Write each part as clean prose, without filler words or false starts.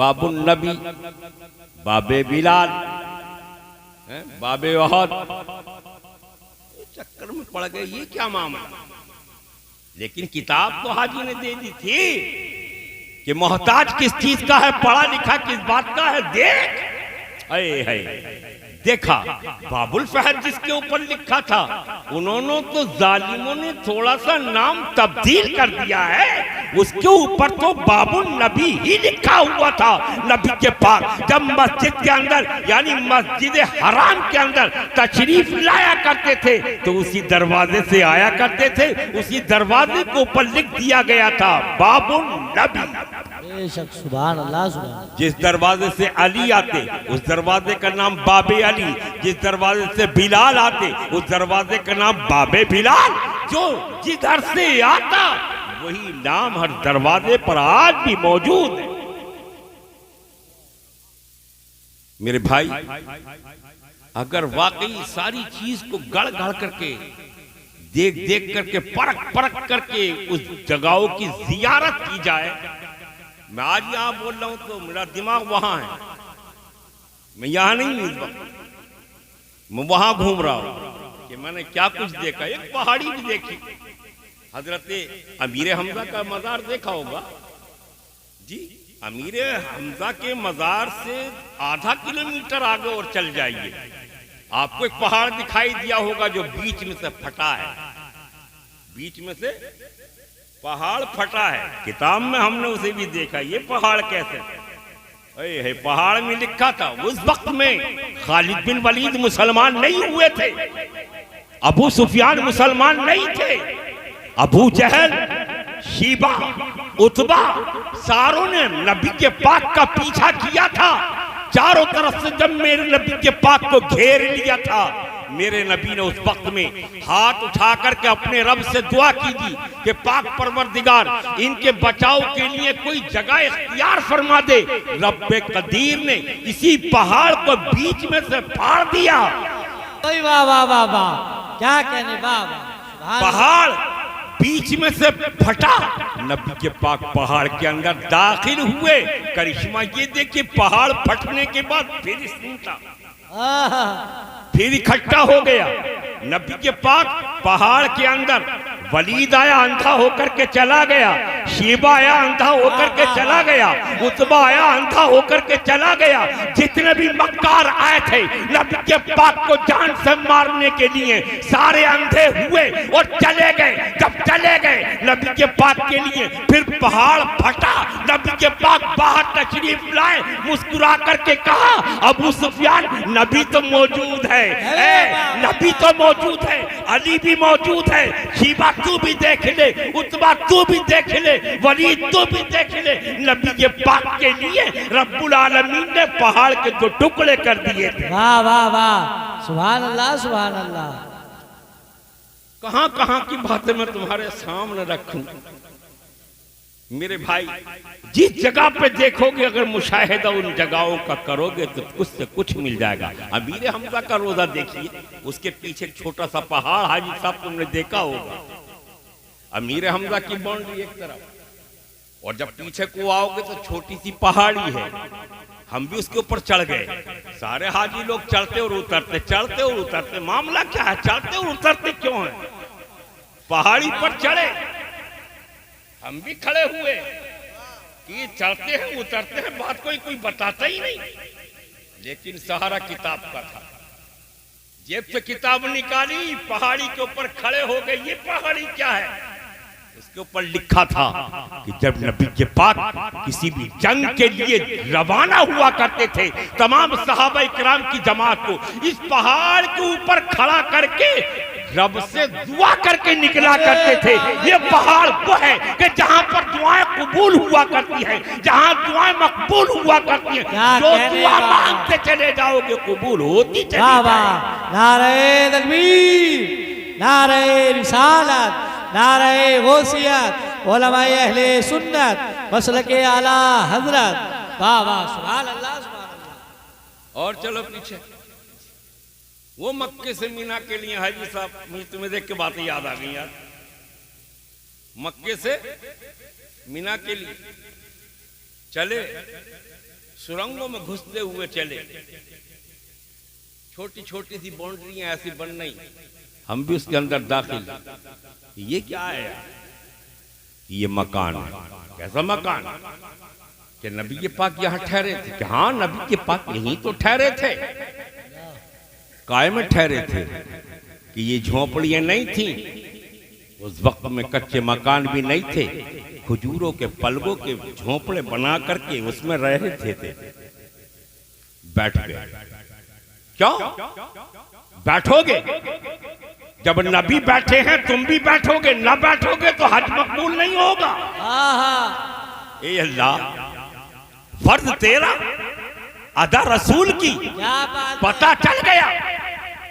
बाबुल नबी, बाबे बिलाल, बाबे वहद, चक्कर में पड़ गए। ये क्या मामला? लेकिन किताब तो हाजी ने दे दी थी कि मोहताज किस चीज का है, पढ़ा लिखा किस बात का है। देख, अरे है देखा, बाबुल फहद जिसके ऊपर लिखा था, उन्होंने तो जालिमों ने थोड़ा सा नाम तब्दील कर दिया है। उसके ऊपर तो बाबुल नबी ही लिखा हुआ था। नबी के पास जब मस्जिद के अंदर यानी मस्जिद हराम के अंदर तशरीफ लाया करते थे तो उसी दरवाजे से आया करते थे। उसी दरवाजे के ऊपर लिख दिया गया था बाबुल नबी। सुभान अल्लाह, सुभान। जिस दरवाजे से अली आते उस दरवाजे का नाम बाबे अली, जिस दरवाजे से बिलाल आते उस दरवाजे का नाम बाबे बिलाल। जो जिधर से आता वही नाम हर दरवाजे पर आज भी मौजूद है। मेरे भाई, अगर वाकई सारी चीज को गढ़ गढ़ करके देख देख करके परख परख करके उस जगहों की जियारत की जाए। मैं आज यहां बोल रहा हूं तो मेरा दिमाग वहां है, मैं यहां नहीं हूं इस वक्त, मैं वहां घूम रहा हूं कि मैंने क्या कुछ देखा। एक पहाड़ी भी देखी, हजरते अमीर हमजा का मजार देखा होगा जी। अमीर हमजा के मजार से आधा किलोमीटर आगे और चल जाइए, आपको एक पहाड़ दिखाई दिया होगा जो बीच में से फटा है। बीच में से पहाड़ फटा है। किताब में हमने उसे भी देखा, ये पहाड़ कैसे है। पहाड़ में लिखा था उस वक्त में खालिद बिन वलीद मुसलमान नहीं हुए थे, अबू सुफियान मुसलमान नहीं थे, अबू जहल, शीबा, उतबा सारों ने नबी के पाक का पीछा किया था। चारों तरफ से जब मेरे नबी के पाक को घेर लिया था, मेरे नबी ने उस वक्त में हाथ उठा करके अपने रब से दुआ की थी कि पाक परवरदिगार इनके बचाव के लिए कोई जगह इख्तियार फरमा दे। रब्बे कदीर ने इसी पहाड़ को बीच में से फाड़ दिया। वाह वाह वाह वाह, क्या कहने, वाह। पहाड़ बीच में से फटा, नबी के पाक पहाड़ के अंदर दाखिल हुए। करिश्मा ये देखिए, पहाड़ फटने के बाद फिर टूटा, फिर इकट्ठा हो गया। नबी के पाक पहाड़ के अंदर, वलीद आया अंधा होकर के चला गया, शीबा आया अंधा होकर के चला गया, उतबा आया अंधा होकर के चला गया। जितने भी मक्कार आए थे नबी के पाक को जान से मारने के लिए, सारे अंधे हुए और चले गए। जब चले गए नबी के पाक के लिए, फिर पहाड़ फटा। नबी के पाक बाहर तशरीफ लाए, मुस्कुरा करके कहा, अबू सुफियान नबी तो मौजूद है, नबी तो मौजूद है, अली भी मौजूद है, शीबा तू भी देख ले, उतबा तू भी देख ले, वलीद तू भी देख ले। नबी के पाक के लिए रब्बुल आलमीन ने पहाड़ के 2 टुकड़े कर दिए थे। वाह वाह वाह, सुभान अल्लाह, सुभान अल्लाह। कहां कहां की बातें मैं तुम्हारे सामने रखूं मेरे भाई। जिस जगह पे देखोगे, अगर मुशाहिदा उन जगहों का करोगे तो कुछ से कुछ मिल जाएगा। अमीर हमजा का रोजा देखिए, उसके पीछे एक छोटा सा पहाड़, हाजी साहब तुमने देखा होगा। अमीर हमजा की बाउंड्री एक तरफ, और जब पीछे को आओगे तो छोटी सी पहाड़ी है। हम भी उसके ऊपर चढ़ गए। सारे हाजी लोग चढ़ते और उतरते, चढ़ते और उतरते। मामला क्या है, चढ़ते और उतरते क्यों है? पहाड़ी पर चढ़े, हम भी खड़े हुए कि चढ़ते हैं उतरते हैं, बात कोई बताता ही नहीं। लेकिन सहारा किताब का था, जेब से किताब निकाली, पहाड़ी के ऊपर खड़े हो गए। ये पहाड़ी क्या है? उसके ऊपर लिखा था कि जब नबी के पाक किसी भी जंग के लिए रवाना हुआ करते थे, तमाम सहाबा इकराम की जमात को इस पहाड़ के ऊपर खड़ा करके रब से दुआ करके निकला करते थे। ये पहाड़ वो है कि जहां पर दुआएं कबूल हुआ करती है, जहां दुआएं मकबूल हुआ करती है। जो दुआ मांगते चले जाओगे कबूल होती चली जाएगी। नारे तकबीर, नारे रिसालत, नारे गौसियत, उलमाए अहले सुन्नत, मसलके आला हजरत। वाह वाह, सुभान अल्लाह, सुभान अल्लाह। और चलो पीछे, वो मक्के से मीना के लिए हाजी साहब, मुझे तुम्हें देख के बातें याद आ गई यार। मक्के से मीना के लिए चले, सुरंगों में घुसते हुए चले, छोटी छोटी सी बाउंड्रियां ऐसी बन रही, हम भी उसके अंदर दाखिल। ये क्या है यार? ये मकान है। कैसा मकान? कि नबी के पाक यहाँ ठहरे थे? कि हाँ, नबी के पाक यहीं तो ठहरे थे। काय में ठहरे थे? कि ये झोपड़ियां नहीं थी उस वक्त में, कच्चे मकान भी नहीं थे, खजूरों के पलगों के झोपड़े बना करके उसमें रहे थे। बैठ गए। क्यों बैठोगे? जब नबी बैठे हैं तुम भी बैठोगे, ना बैठोगे तो हज मकबूल नहीं होगा। ए अल्लाह, फर्ज तेरा, अदा रसूल की। पता चल गया,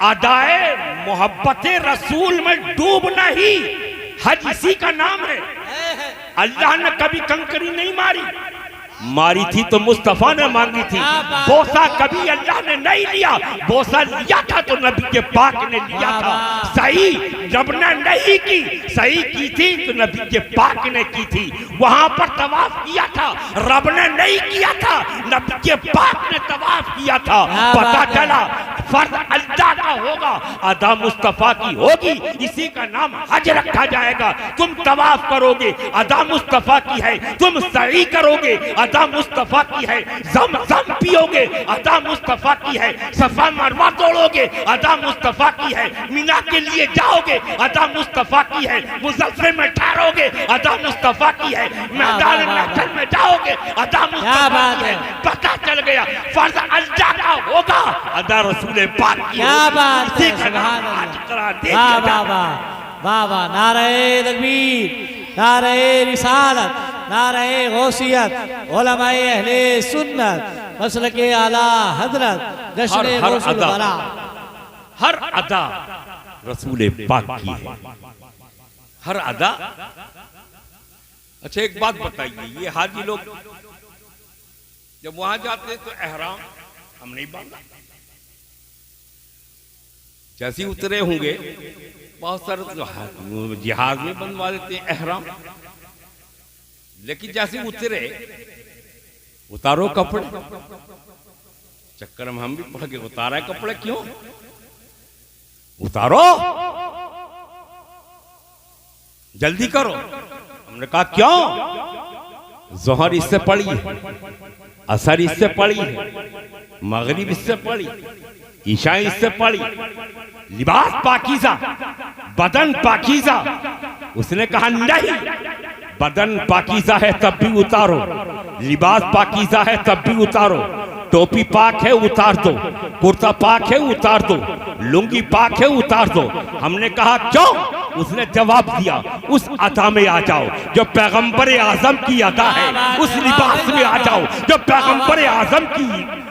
अदाए मोहब्बते रसूल में डूबना ही हज इसी का नाम है। अल्लाह ने कभी कंकरी नहीं मारी थी तो मुस्तफा ने मांगी थी। बोसा कभी अल्लाह ने नहीं लिया, बोसा लिया था तो नबी के पाक ने लिया था। सही रब ने नहीं की, सही की थी तो नबी के पाक ने की थी। वहां पर तवाफ किया था, रब ने नहीं किया था, नबी के पाक ने तवाफ किया था। पता चला फर्ज अल्लाह का होगा, अदा मुस्तफा की होगी, इसी का नाम हज रखा जाएगा। तुम तवाफ करोगे, अदा मुस्तफा की है। तुम सही करोगे, अदा मुस्तफा की है। ज़म पियोगे, अदा मुस्तफा की है। सफा मरवा तोड़ोगे, अदा मुस्तफा की है। मीना के लिए जाओगे, अदा मुस्तफा की है। मुज़फ्फर में ठहरोगे, अदा मुस्तफा की है। मैदान महफिल में जाओगे, अदा मुस्तफा की है। पता चल गया फर्ज अल्लाह का होगा, अदा रसूल पाक की। क्या बात है, सुभान अल्लाह। वाह वाह वाह, नारे तकबीर, नारे रिसालत, नारे गौसियत, उलमाए अहले सुन्नत, मसलके आला हजरत, जश्न गौसुल बला। हर अदा रसूल पाक की है, हर अदा। अच्छा एक बात बताइए, ये हाजी लोग जब वहां जाते तो एहराम हम नहीं बांधा, जैसे उतरे होंगे बहुत सारे जिहाज में बनवा देते हैं एहराम, लेकिन जैसे उतरे उतारो कपड़े। चक्कर में हम भी पड़ गए, उतारा कपड़े क्यों? उतारो, जल्दी करो। हमने कहा क्यों? जोहर इससे पड़ी है, असर इससे पड़ी है, मगरिब इससे पड़ी, ईशा इससे पड़ी। लिबास पाकीज़ा, बदन पाकीज़ा। उसने कहा नहीं, बदन पाकीज़ा है तब भी उतारो, लिबास पाकीज़ा है तब भी उतारो। टोपी पाक है उतार दो, कुर्ता पाक है उतार दो, लुंगी पाक है उतार दो। हमने कहा क्यों? उसने जवाब दिया उस अदा में आ जाओ जो पैगंबर आजम की अदा है, उस लिबास में आ जाओ जो पैगंबर आजम की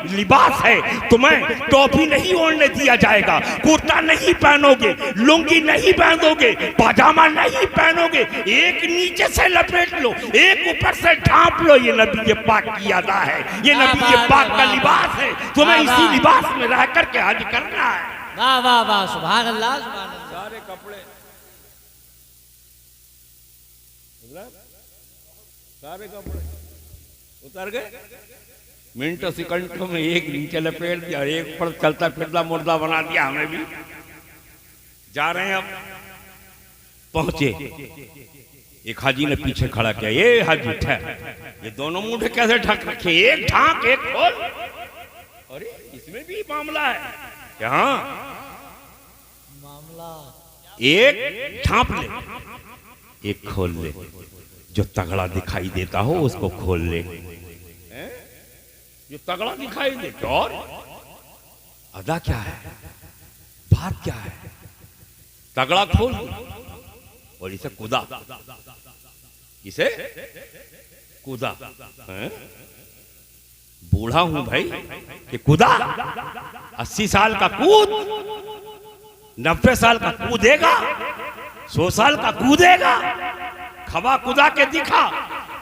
लिबास है। तुम्हें टोपी नहीं ओढ़ने दिया जाएगा, कुर्ता नहीं पहनोगे, लुंगी नहीं पहनोगे, पाजामा नहीं पहनोगे, एक नीचे से लपेट लो, एक ऊपर से ढांप लो। ये नबी के पाक की अदा है, ये नबी के पाक का लिबास है। तुम्हें इसी लिबास में रह करके हज करना है। वाह वाह वाह, सुभान अल्लाह, सुभान अल्लाह। सारे कपड़े, सारे कपड़े उतर गए, मिनटों सेकंडों में एक नीचे लपेट दिया, एक पर चलता फिरता मुर्दा बना दिया। हमें भी जा रहे हैं, अब पहुंचे, एक हाजी ने पीछे खड़ा किया, ये हाजी ठहर, ये दोनों मुंह कैसे ढक रखे, एक ढांक एक खोल। अरे इसमें भी मामला है क्या? मामला एक ढांप ले, एक खोल ले, जो तगड़ा दिखाई देता हो उसको खोल ले। जो तगड़ा दिखाई देता, और अदा क्या है, बात क्या है? तगड़ा खोल और इसे कूदा, इसे कूदा। बूढ़ा हूं भाई कि कूदा, 80 साल का कूद, 90 साल का कूदेगा, 100 साल का कूदेगा। खबा कुदा के दिखा,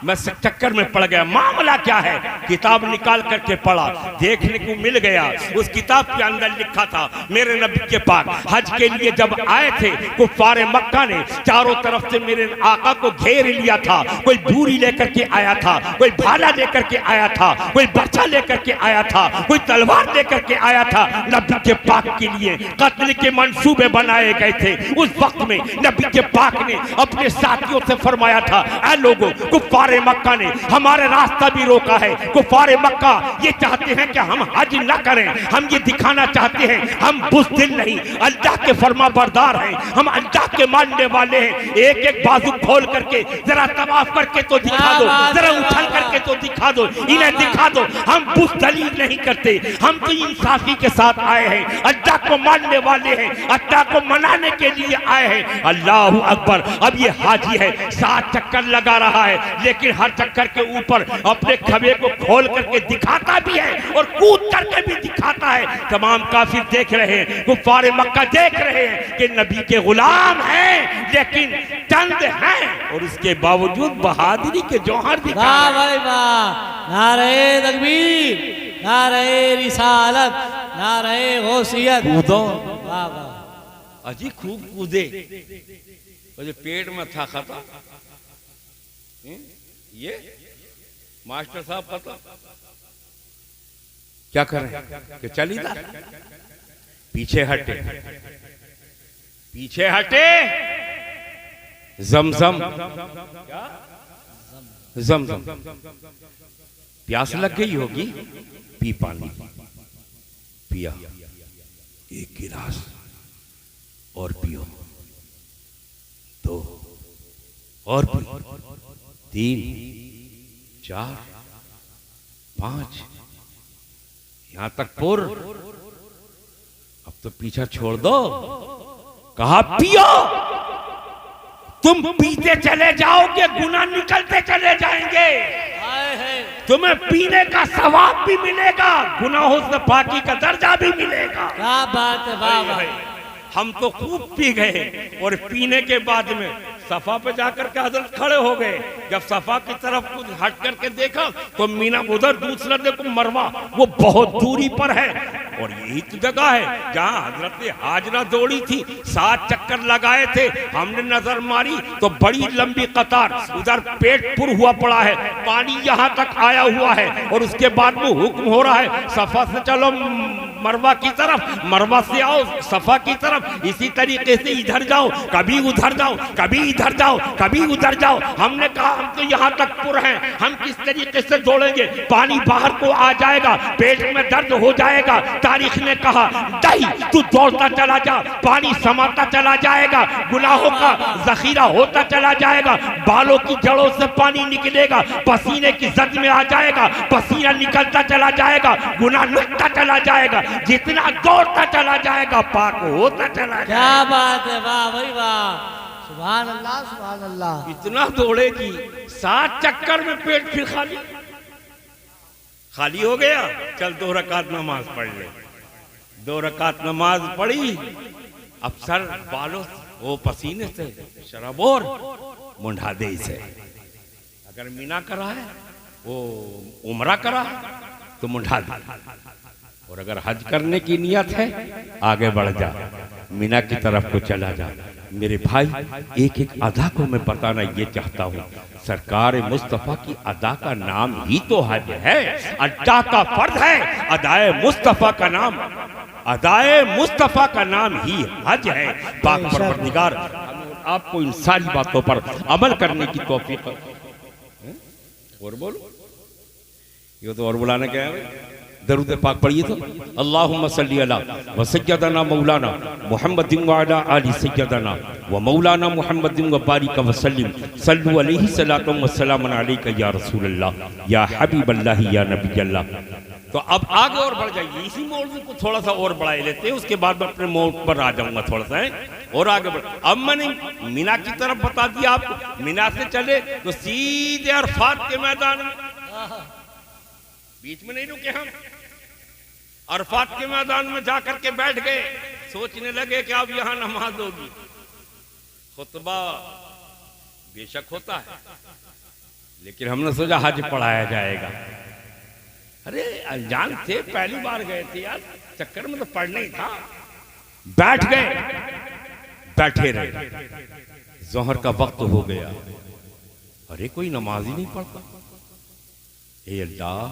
मैं चक्कर में पड़ गया, मामला क्या है? किताब निकाल करके पढ़ा, देखने को मिल गया उस किताब के अंदर लिखा था मेरे नबी के पाक हज के लिए जब आए थे, कुफ्फारे मक्का ने चारों तरफ से मेरे आका को घेर लिया था। कोई दूरी लेकर के आया था, कोई भाला लेकर के आया था, कोई बच्चा लेकर के आया था, कोई तलवार लेकर के आया था। नबी के पाक के लिए कत्ल के मंसूबे बनाए गए थे। उस वक्त में नबी के पाक ने अपने साथियों से फरमाया था, ऐ लोगों, कुफ्फारे मक्का ने हमारे रास्ता भी रोका है। कुफ्फारे मक्का ये चाहते हैं कि हम हज न करें, हम ये दिखाना चाहते हैं हम बुज़दिल नहीं, अल्लाह के फरमा बरदार हैं, हम अल्लाह के मानने वाले हैं। एक एक बाजू खोल करके जरा तवाफ करके तो दिखा दो, जरा उछल करके तो दिखा दो, इन्हें दिखा दो। हम बुज़दिली नहीं करते, हम तो इंसाफी के साथ आए हैं, अल्लाह को मानने वाले हैं, अल्लाह को मनाने के लिए आए हैं। अल्लाहू अकबर। अब ये हाजी है, 7 चक्कर लगा रहा है, लेकिन हर चक्कर के ऊपर अपने खबे को खोल करके दिखाता भी है और कूद करके भी दिखाता है। तमाम काफिर देख रहे हैं, कुफ्फारे मक्का देख रहे हैं कि नबी के गुलाम हैं, लेकिन चंद हैं और उसके बावजूद बहादुरी के जौहर दिखा वाह भाई वाह, नारे तकबीर, नारे रिसालत, नारे गौसियत। कूदो, वाह वाह, अजी खूब कूदे, मुझे पेट में था खता। ये मास्टर साहब पता क्या करें कि चली था, पीछे हटे, पीछे हटे। जमजम, जमजम, प्यास लग गई होगी, पी पानी, पिया, एक गिलास और पियो, 2 और पियो, 3, 4, 5, यहां तक पुर। अब तो पीछा छोड़ दो, कहा पियो। तुम पीते चले जाओगे, गुनाह निकलते चले जाएंगे, तुम्हें पीने का सवाब भी मिलेगा, गुनाहों से पाकी का दर्जा भी मिलेगा। क्या बात है, वाह वाह। हम तो खूब पी गए और पीने के बाद में सफा पे जाकर के हजरत खड़े हो गए। जब सफा की तरफ कुछ हट करके देखा तो मीना उधर, दूसरा देखो मरवा, वो बहुत दूरी पर है और यही तो जगह है जहां हजरत हाजरा दौड़ी थी। 7 चक्कर लगाए थे, हमने नजर मारी तो बड़ी लंबी कतार, उधर पेट पुर हुआ पड़ा है, पानी यहां तक आया हुआ है और उसके बाद में हुक्म हो रहा है सफा से चलो मरवा की तरफ, मरवा से आओ सफा की तरफ, इसी तरीके से इधर जाओ, कभी उधर जाओ, कभी इधर जाओ, कभी उधर जाओ। हमने कहा हम तो यहाँ तक पुर हैं, हम किस तरीके से दौड़ेंगे, पानी बाहर को आ जाएगा, पेट में दर्द हो जाएगा। तारीख ने कहा नहीं, तू दौड़ता चला जा, पानी समाता चला जाएगा, गुनाहों का जखीरा होता चला जाएगा, बालों की जड़ों से पानी निकलेगा, पसीने की जद में आ जाएगा, पसीना निकलता चला जाएगा, गुनाह लुटता चला जाएगा, जितना दौड़ता चला जाएगा पाक होता चला जाएगा। क्या बात है, वाह भाई वाह, सुभान अल्लाह, सुभान अल्लाह। इतना दौड़ेगी, 7 चक्कर में पेट फिर खाली खाली हो गया। चल 2 रकात नमाज पढ़ ले, 2 रकात नमाज पढ़ी। अब सर बालों वो पसीने से शराबोर मुंढा दे से। अगर मीना करा है, वो उमरा करा तो मुंढा दे, और अगर हज करने की नियत है आगे बढ़ जा, मीना की तरफ को चला जा। मेरे भाई, एक एक अदा को मैं बताना ये चाहता हूँ, सरकार मुस्तफ़ा की अदा का नाम ही तो हज है, अदा का फर्ज है, अदाए मुस्तफ़ा का नाम, अदाए मुस्तफ़ा का नाम ही हज है। पाक परवरदिगार आपको इन सारी बातों पर अमल करने की तौफीक। और बोलो, ये तो और बुलाने क्या है, दरूद पाक पढ़िए तो, अल्लाहुम्मा सल्ली अला व सय्यदना मौलाना मुहम्मदिन व अला आलि सय्यदना व मौलाना मुहम्मदिन व बारिक व सल्लिम सल्लु अलैहि सलातु व सलामुन अलैका या रसूलल्लाह या हबीबल्लाह या नबील्लाह। तो अब आगे और बढ़ जाइए, इसी मौजू को थोड़ा सा और बढ़ा लेते हैं, उसके बाद मैं अपने मौत पर आ जाऊंगा थोड़ा सा है और आगे बढ़। अब मैंने मीना की तरफ बता दिया आपको, मीना से चले तो सीधे अरफात के मैदान में, बीच में नहीं रुके हम, अरफात के मैदान में जाकर के बैठ गए, सोचने लगे कि अब यहां नमाज होगी। खुतबा बेशक होता है, लेकिन हमने सोचा हज पढ़ाया जाएगा। अरे अनजान थे, पहली बार गए थे यार, चक्कर में तो पढ़ना ही था। बैठ गए, बैठे रहे, जोहर का वक्त हो गया। अरे कोई नमाज ही नहीं पढ़ता। ए अल्लाह,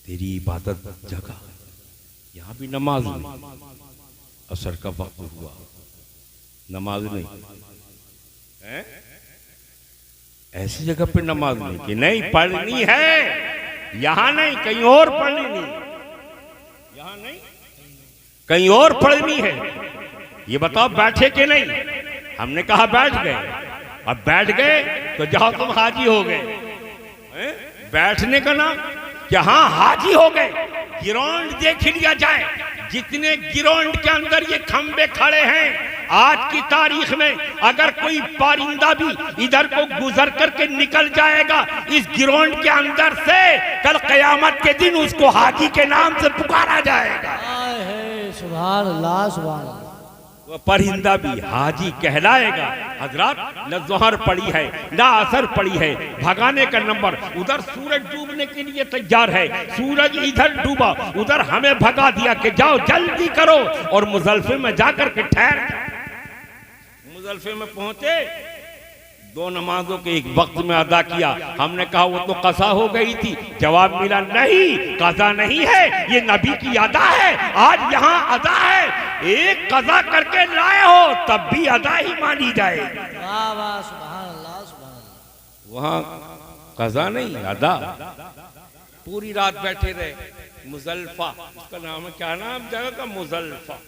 तेरी इबादत जगह, यहां भी नमाज नहीं। असर का वक्त हुआ, नमाज नहीं है। ऐसी जगह पे नमाज नहीं कि नहीं पढ़नी है, यहां नहीं कहीं और पढ़नी नहीं, यहां नहीं कहीं और पढ़नी है। ये बताओ बैठे के नहीं? हमने कहा बैठ गए। अब बैठ गए तो जाओ तुम हाजी हो गए। बैठने का नाम क्या? हाँ हाजी हो गए। गिराउंड देख लिया जाए, जितने गिराउंड के अंदर ये खंबे खड़े हैं आज की तारीख में, अगर कोई पारिंदा भी इधर को गुजर करके निकल जाएगा इस गिराउंड के अंदर से, कल कयामत के दिन उसको हाजी के नाम से पुकारा जाएगा। सुभान अल्लाह, सुभान अल्लाह। वह परिंदा भी हाजी कहलाएगा। हजरात, न जोहर पड़ी है न असर पड़ी है, भगाने का नंबर। उधर सूरज डूबने के लिए तैयार है, सूरज इधर डूबा, उधर हमें भगा दिया कि जाओ जल्दी करो। और मुजल्फे में जाकर के ठहर, मुजल्फे में पहुंचे, दो नमाजों के एक वक्त में अदा किया। हमने कहा वो तो कज़ा हो गई थी। जवाब मिला नहीं, कज़ा नहीं है, ये नबी की अदा है। आज यहाँ अदा है, एक कज़ा करके लाए हो तब भी अदा ही मानी जाएगी। वाह वाह, सुभान अल्लाह, सुभान अल्लाह। वहाँ कज़ा नहीं, अदा। पूरी रात बैठे रहे। मुजल्फा उसका नाम है, क्या नाम जगह का? मुजल्फा।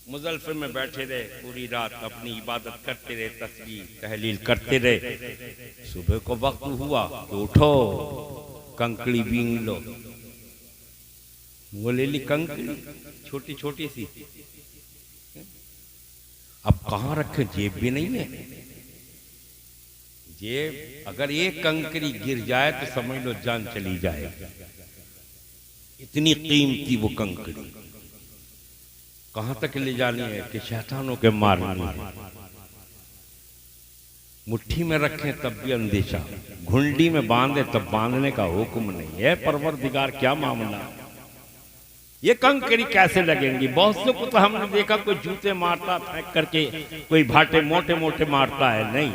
मुजल्फे में बैठे रहे पूरी रात, अपनी इबादत करते रहे, तस्बीह तहलील करते रहे। सुबह को वक्त हुआ तो उठो, कंकड़ी बीन लो। वो ले ली कंकड़ी, छोटी छोटी सी। अब कहाँ रखे? जेब भी नहीं है। जेब, अगर एक कंकड़ी गिर जाए तो समझ लो जान चली जाए। इतनी कीमती वो कंकड़ी कहां तक ले जानी है कि शैतानों के मारनी है। मुट्ठी में रखें तब भी अंदेशा, घुंडी में बांधे तब बांधने का हुक्म नहीं है। परवरदिगार क्या मामला, ये कंकड़ी कैसे लगेंगी? बहुत से को तो हमने देखा कोई जूते मारता फेंक करके, कोई भाटे मोटे मोटे मारता है। नहीं,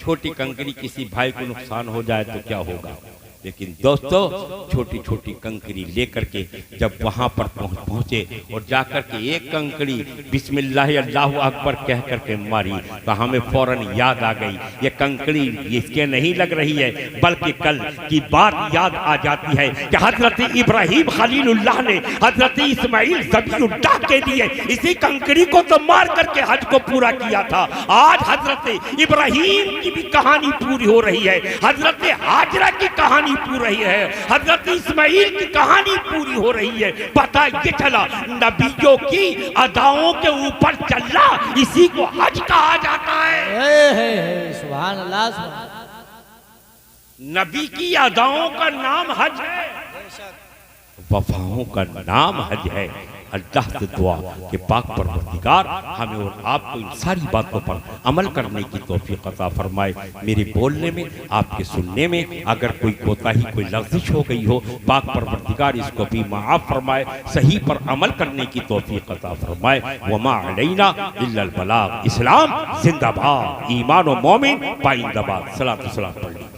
छोटी कंकड़ी किसी भाई को नुकसान हो जाए तो क्या होगा। लेकिन दोस्तों, छोटी छोटी कंकड़ी लेकर के जब वहां पर पहुंचे और जाकर के एक कंकड़ी बिस्मिल्लाह अल्लाहु अकबर कह करके मारी, तो हमें फौरन याद आ गई ये कंकड़ी इसके नहीं लग रही है, बल्कि कल की बात याद आ जाती है कि हजरत इब्राहिम खलीलुल्लाह ने हजरत इस्माइल ज़बीहुल्लाह के लिए इसी कंकड़ी को तो मार करके हज को पूरा किया था। आज हजरत इब्राहिम की भी कहानी पूरी हो रही है, हजरत हाजरा की कहानी पूरी रही है, हजरत इस्माइल की कहानी पूरी हो रही है। पता ये चला नबियों की अदाओं के ऊपर चलना, इसी को हज कहा जाता है। सुभान अल्लाह, सुभान। नबी की अदाओं का नाम हज है, वफाओं का नाम हज है। अल्लाह से दुआ कि पाक परवरदिगार हमें और आपको इन सारी बातों पर अमल करने की तौफीक अता फरमाए। मेरे बोलने में, आपके सुनने में अगर कोई कोताही, कोई लग़्ज़िश हो गई हो, पाक परवरदिगार इसको भी माफ़ फरमाए, सही पर अमल करने की तौफीक अता फरमाए। वमा अलैना इल्लल बलाग। इस्लाम जिंदाबाद, ईमान व मोमिन पाइंदाबाद। सलात व सलाम पढ़ लीजिए।